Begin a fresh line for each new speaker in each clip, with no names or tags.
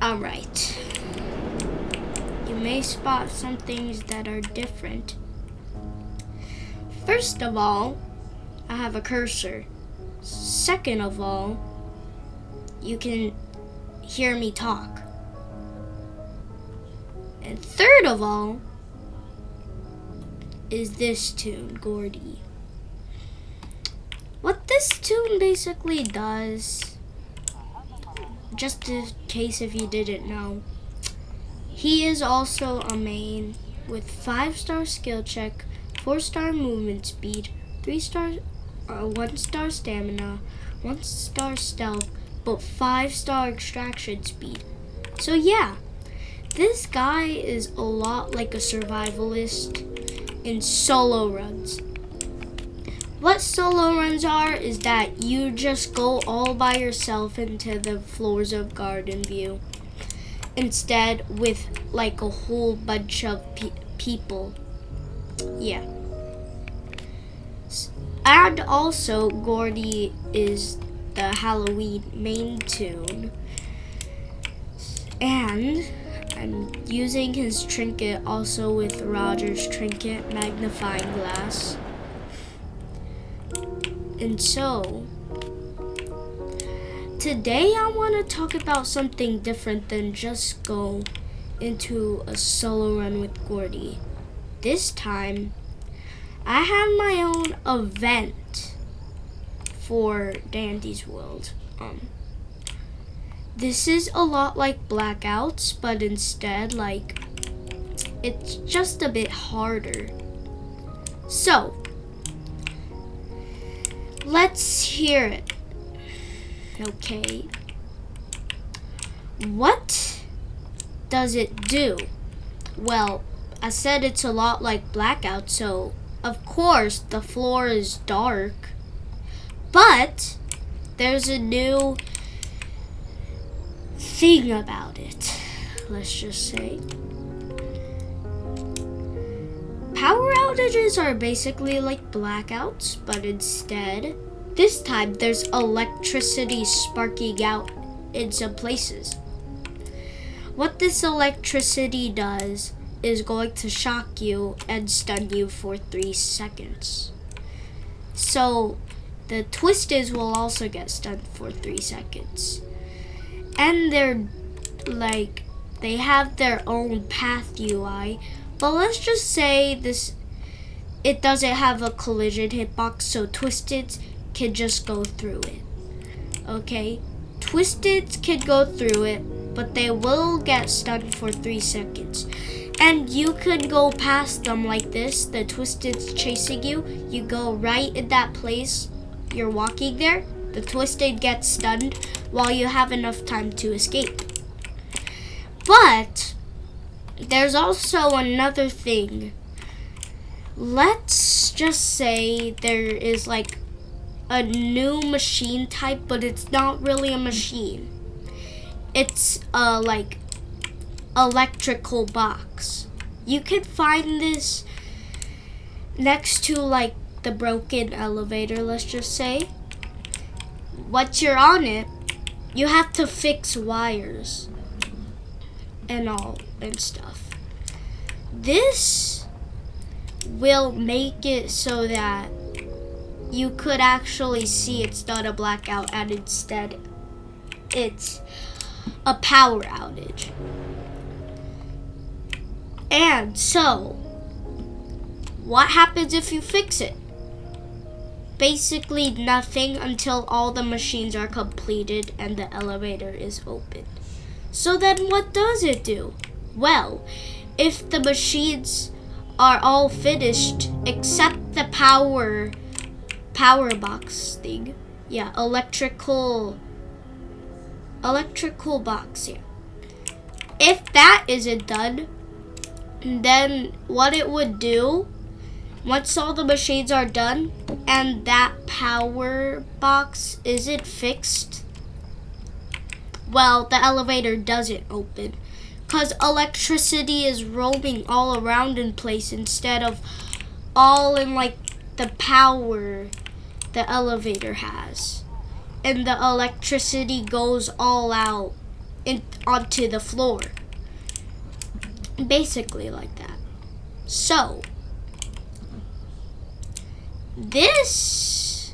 Alright. You may spot some things that are different. First of all, I have a cursor. Second of all, you can hear me talk. And third of all, is this tune, Gordy. What this tune basically does, just in case if you didn't know, he is also a main with 5-star skill check, 4-star movement speed, 1-star stamina, 1-star stealth, but 5-star extraction speed. So yeah, this guy is a lot like a survivalist in solo runs. What solo runs are is that you just go all by yourself into the floors of Garden View, instead with like a whole bunch of people. Yeah. And also, Gordy is the Halloween main tune. And I'm using his trinket also with Roger's trinket, magnifying glass. And so, today I want to talk about something different than just go into a solo run with Gordy. This time, I have my own event for Dandy's World. This is a lot like Blackouts, but instead, like, it's just a bit harder. So, let's hear it. Okay. What does it do? Well, I said it's a lot like Blackout, so of course the floor is dark. But there's a new thing about it, let's just say. Power outages are basically like blackouts, but instead, this time there's electricity sparking out in some places. What this electricity does is going to shock you and stun you for 3 seconds. So the Twisteds will also get stunned for 3 seconds. And they have their own path UI. But let's just say it doesn't have a collision hitbox, so Twisteds can just go through it. Okay? Twisteds can go through it, but they will get stunned for 3 seconds. And you could go past them like this, the Twisted's chasing you. You go right in that place, you're walking there, the Twisted gets stunned while you have enough time to escape. But there's also another thing. Let's just say there is like a new machine type, but it's not really a machine. It's a like electrical box. You can find this next to like the broken elevator, let's just say. Once you're on it, you have to fix wires and all and stuff. This will make it so that you could actually see it's not a blackout and instead it's a power outage. And so, what happens if you fix it? Basically nothing until all the machines are completed and the elevator is open. So then what does it do? Well, if the machines are all finished except the power box thing. Yeah, electrical box here. If that isn't done, then what it would do, once all the machines are done and that power box isn't fixed, well, the elevator doesn't open because electricity is roaming all around in place instead of all in like the power the elevator has. And the electricity goes all out onto the floor. Basically like that. So, this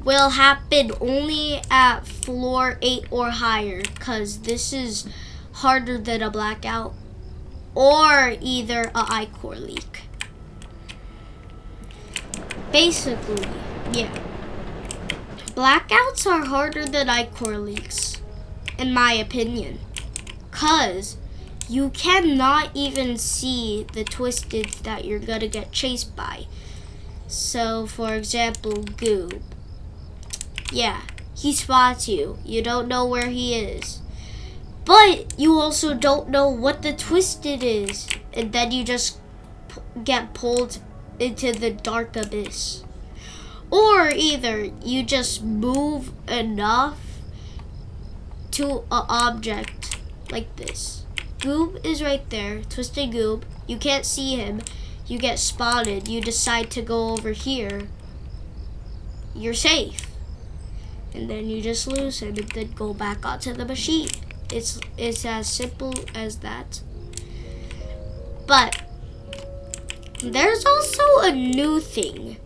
will happen only at floor 8 or higher, because this is harder than a blackout or either a ichor leak. Basically, yeah. Blackouts are harder than ichor leaks, in my opinion, because you cannot even see the twisted that you're gonna get chased by. So, for example, Goob. Yeah, he spots you. You don't know where he is. But you also don't know what the twisted is. And then you just get pulled into the dark abyss. Or either you just move enough to an object like this. Goob is right there, Twisted Goob. You can't see him. You get spotted. You decide to go over here. You're safe. And then you just lose him and then go back onto the machine. It's as simple as that. But there's also a new thing.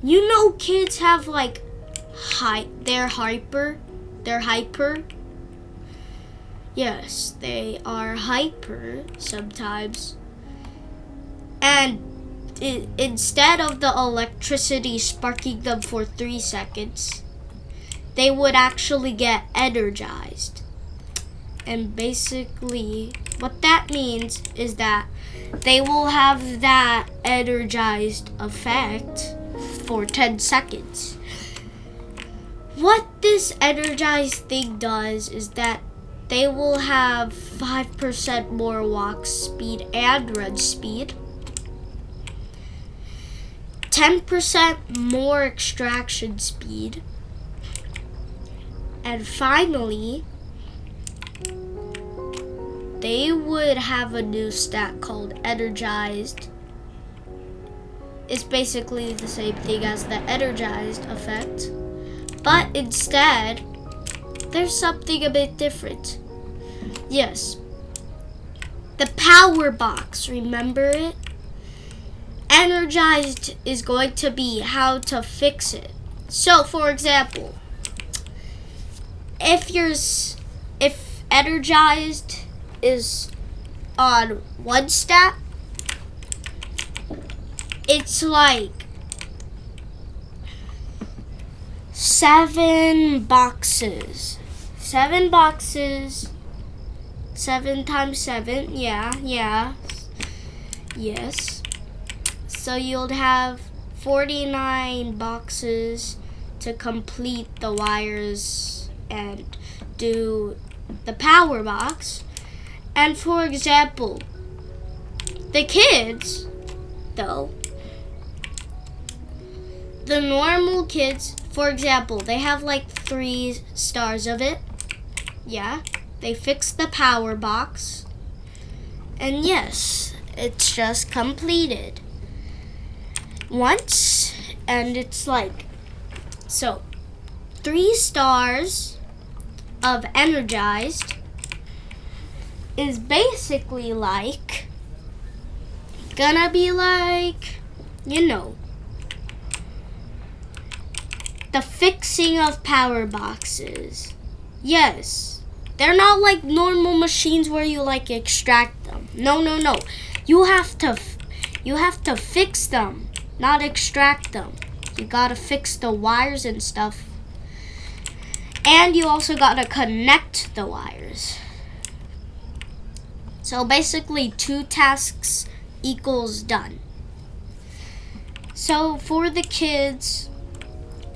You know, kids have like they're hyper. Yes, they are hyper sometimes. And instead of the electricity sparking them for 3 seconds, they would actually get energized. And basically, what that means is that they will have that energized effect for 10 seconds. What this energized thing does is that they will have 5% more walk speed and run speed, 10% more extraction speed, and finally, they would have a new stat called energized. It's basically the same thing as the energized effect, but instead, there's something a bit different. Yes, the power box, remember it? Energized is going to be how to fix it. So, for example, if energized is on one stat, it's like 7 boxes. 7 boxes. 7 times 7. Yeah. Yes. So you'll have 49 boxes to complete the wires and do the power box. And for example, the kids, though, the normal kids, for example, they have like 3 stars of it. Yeah, they fixed the power box. And yes, it's just completed. Once, and it's like, so 3 stars of energized is basically like, gonna be like, you know, the fixing of power boxes. Yes, they're not like normal machines where you like extract them. No. You have to fix them, not extract them. You gotta fix the wires and stuff. And you also gotta connect the wires. So basically 2 tasks equals done. So for the kids,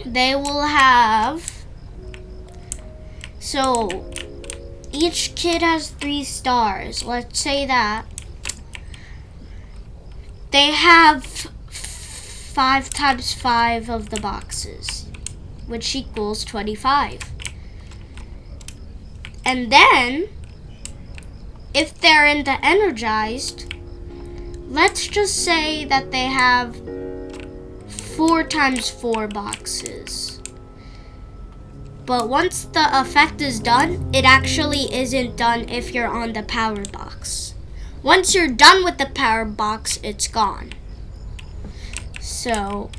they will have, so each kid has 3 stars. Let's say that they have 5 times 5 of the boxes, which equals 25. And then, if they're in the energized, let's just say that they have 4 times 4 boxes. But once the effect is done, it actually isn't done if you're on the power box. Once you're done with the power box, it's gone. So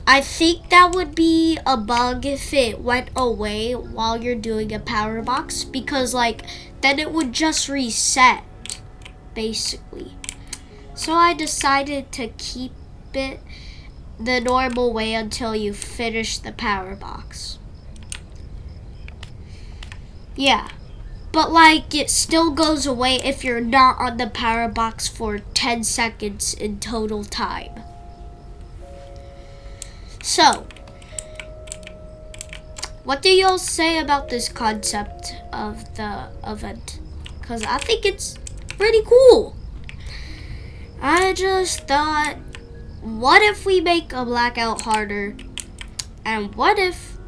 I think that would be a bug if it went away while you're doing a power box, because like then it would just reset basically. So I decided to keep it the normal way until you finish the power box. Yeah, but like it still goes away if you're not on the power box for 10 seconds in total time. So, what do y'all say about this concept of the event? Because I think it's pretty cool. I just thought, what if we make a blackout harder? And what if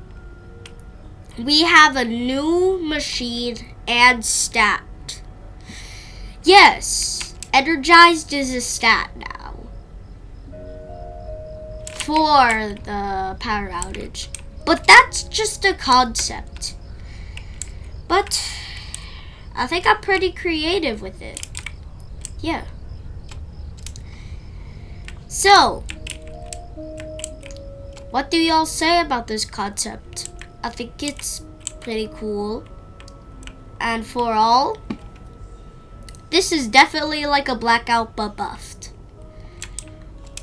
we have a new machine and stat? Yes, energized is a stat now for the power outage. But that's just a concept. But I think I'm pretty creative with it. Yeah. So, what do y'all say about this concept? I think it's pretty cool. And for all, this is definitely like a blackout but buffed.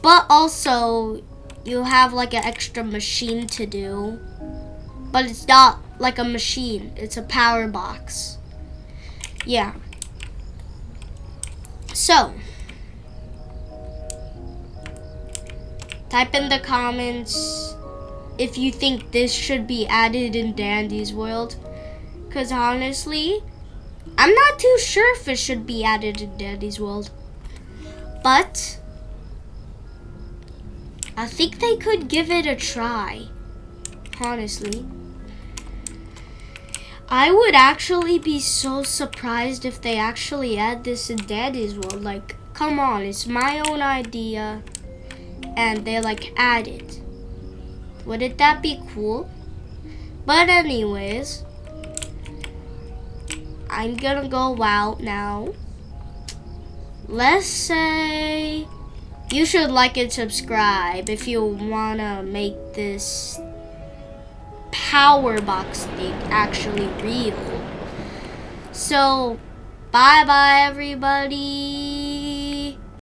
But also, you have like an extra machine to do. But it's not like a machine, it's a power box. Yeah. So, type in the comments if you think this should be added in Dandy's world. Because honestly, I'm not too sure if it should be added in Dandy's world. But I think they could give it a try. Honestly. I would actually be so surprised if they actually add this in Dandy's world. Like, come on, it's my own idea. And they like add it. Wouldn't that be cool? But anyways, I'm gonna go out now. Let's say you should like and subscribe if you wanna make this power box thing actually real. So, bye bye everybody.